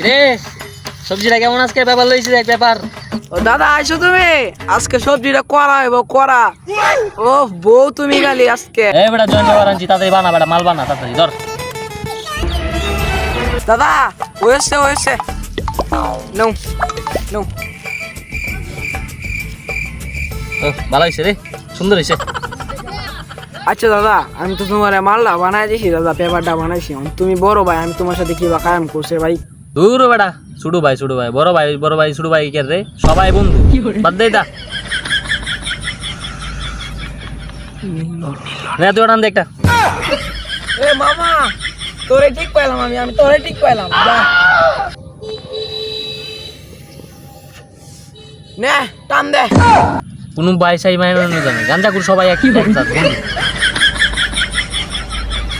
রে সবজিটা কেমন আজকে ব্যাপার লইছি এক ব্যাপার। ও দাদা আইছো তুমি? আজকে সবজিটা করা হইব করা। ও বউ তুমি গালি আজকে। এই বেটা জয়েন ব্যাপার আনছি তাড়াতাড়ি বানা বেটা মাল বানা তাড়াতাড়ি ধর। দাদা হয়েছে নো নো। ভালো হয়েছে রে, সুন্দর হয়েছে। আচ্ছা দাদা আমি তো তোমার মাল্লা বানাই দিছি দাদা, পেপারটা বানাইছি। তুমি বড় ভাই, আমি তোমার সাথে কিবা কায়াম করছে ভাই। দূর বেটা ছোট ভাই বড় ভাই ছোট ভাই কে রে, সবাই বন্ধু বাদ দে দা। নে তুই ওটান দে একটা। এ মামা তোরে ঠিক পাইলাম, আমি তোরে ঠিক পাইলাম। যা নে টান দে। কোনো ভাই সাই মাইনে জানে গাঞ্জা কুর সবাই একই বন্ধু।